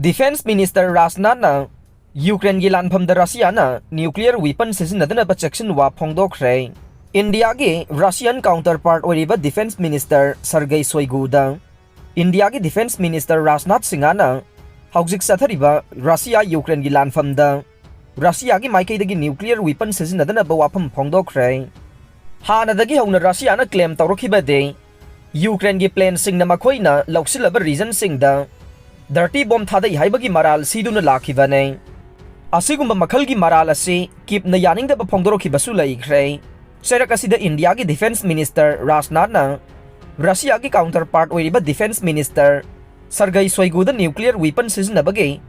Defense Minister Rasnathna Ukraine gi lanphamda Russia na nuclear weapon sisinadana section wa phongdokre. India gi Russian counterpart oriba Defense Minister Sergei Shoigu da India gi Defense Minister Rajnath Singh na haujik sathariba Russia Ukraine gi lanphamda Russia gi maikaidagi nuclear weapon sisinadana ba wafam phongdokre. Hanadagi hauna Russia na claim tawrokhiba de Ukraine gi plane sing na makhoina loksilaba reason sing da dirty bomb thadai haibagi maral siduna lakhibane. Asigumba makhalgi maral ase kipna yaningdaba phongdorokhibasu laikhre. Serak asida India gi Defense Minister Rajnathna Russia gi counterpart oiriba Defense Minister Sergei Shoigu da nuclear weapon sisinabagi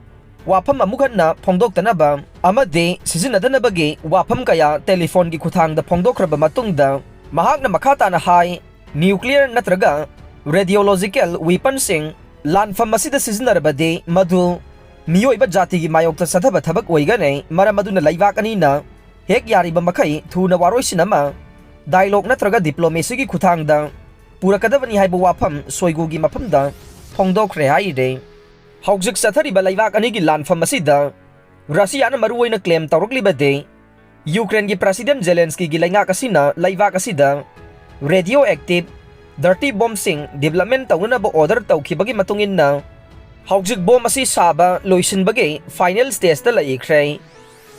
wafam amukhanna phongdoktanaba amade sisinadanabaги wafam kaya telephone gi khuthangda phongdokraba matungda mahakna makhatana hai nuclear natraga radiological weapon sing lanfam asida sisinarabade madu miyoiba jati gi mayokta sadhaba thabak oigane maramaduna laibak anina hek yariba makai thuna waroisinama dialogue natraga diplomacy gi khuthangda purakadabani haiba wafam Shoigu gi mafamda phongdokre haide. Haujik sathariba laibak ani gi lanfam asida Russia na maruoina claim tawroklibade Ukraine gi President Zelensky gi laingak asina laibak asida radioactive dirty bomb sing development tawnaba order tawkhibagi matungin na haujik bomb asi saba loisinbagi final stage ta laikhre.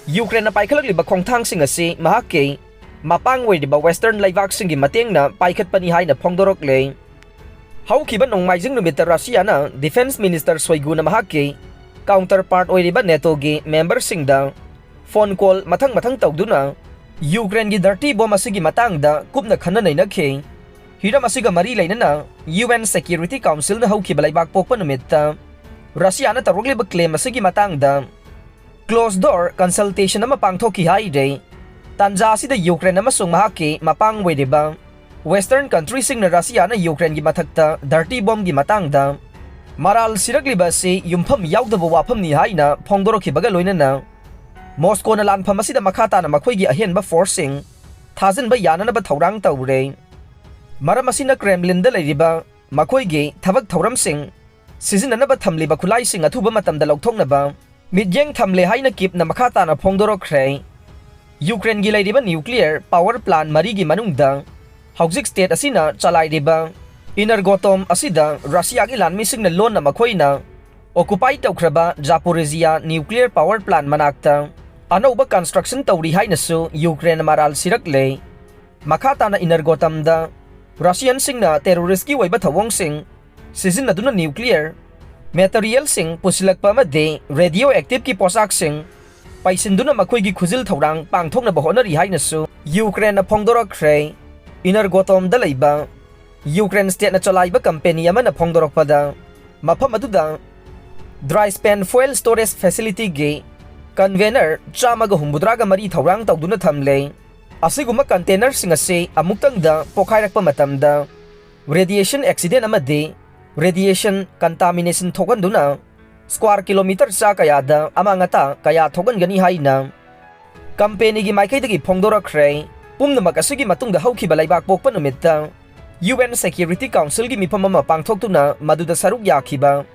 Ukraine na paikhalakliba khongthang sing asi mahake mapang weidiba western laibak sing gi mateng na paikhat pani haina phongdorokle. Haukiba nongmaijing numita Russia na Defense Minister Shoigu na mahake counterpart oiriba NATO gi member sing da phone call mathang tawduna Ukraine gi dirty bomb asigi matangda kupna khananai nakhe. Hiram asiga mari lainana UN Security Council na haukiba laibak pokpa numitta Russia na tarogliba claim asigi matangda closed door consultation na mapangthoki haide. Tanja asida Ukraine amasung mahake mapang weidiba Western countries sing na Russia na Ukraine gi mathakta dirty bomb gi matangda maral siragliba si yumpham yaudaba wafam ni haina phongdorokhibaga loinana Moscow na lanfam asida makhata na makhoi gi ahenba forcing thajanba yananaba thorang tawre. Maram asina Kremlin da leiriba makhoi gi thabak thoram sing sizinanaba thamliba khulai sing athuba matamda lokthoknaba midyeng thamle haina kip na makhata na phongdorokre. Ukraine gi leiriba nuclear power plant mari gi manungda haujik state asina chalairiba Energoatom asida Russia gi lanmi sing na lon na makhoina occupy tawkhraba Zaporizhia nuclear power plant manakta anauba construction tawri haina su Ukraine maral sirakle. Makhata na Energoatom da Russian sing na terrorist gi waiba thawong sing sizinaduna nuclear material sing pusilakpa amade radioactive ki posak sing paisinduna makhoi gi khujil thorang pangthokna bahonari haina su Ukraine na phongdorokre. Energoatom da leiba Ukraine state na chalaiba company amana phongdorokpada mafam aduda dry spent fuel storage facility gi container chamaga humbudraga mari thorang tawduna thamle. Asiguma container sing ase amuktangda pokhairakpa matamda radiation accident amade radiation contamination thokanduna square kilometer cha kayada amangata kaya thokangani haina company gi maikaidagi phongdorokre. Pumnamak asigi matungda haukiba laibak pokpa numitta UN Security Council gi mifam ama pangthoktuna maduda saruk yakhiba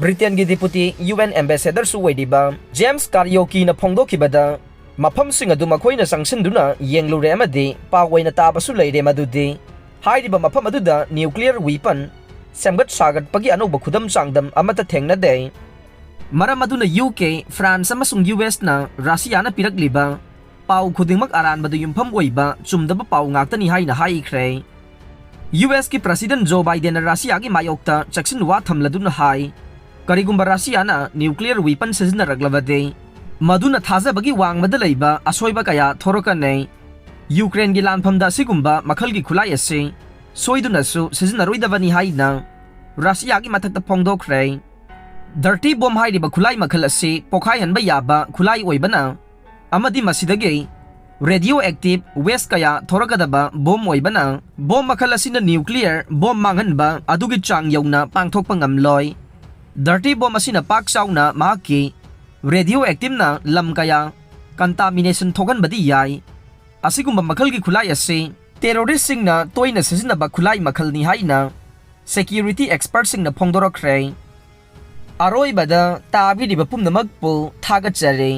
Britain gi deputy UN ambassador su weidiba James Kariuki na phongdokhibada mafam sing adu makhoina sangsinduna yenglure amadi pawaina tabasu leire madudi hairiba mafam aduda nuclear weapon semgat sagat pagi anoba khudam changdam amata thengna de. Maram aduna UK, France amasung US na Russia na pirakliba pau khudingmak aran badu yumpham oiba chumdaba pau ngaktani haina haikhre. US ki President Joe Biden na Russia gi mayokta chaksin wa thamladuna hai karigumba Russia na nuclear weapon sizinaraglabade maduna thajabagi wangmada leiba asoiba kaya thorokane. Ukraine gi lanphamda sigumba makhal gi khulai ase soiduna su sizinaroidabani haina Russia gi mathakta phongdokre. Dirty bomb hairiba khulai makhal ase pokhai hanba yaba khulai oibana amadi masidagi radioactive waste kaya thoragadaba bomb oibana bomb makhal asina nuclear bomb manghanba adugi chang yauna pangthokpa ngamloi. Dirty bomb asina pak sauna mahaki radioactive na lam kaya contamination thoganbadi yai. Asigumba makhal gi khulai ase terrorist sing na toina sizinaba khulai makhal ni haina security expert sing na phongdorokre. ꯑꯔꯣꯏꯕꯗ ꯇꯥꯕꯤꯔꯤꯕ ꯄꯨꯝꯅꯃꯛꯄꯨ ꯊꯥꯒꯠꯆꯔꯤ꯫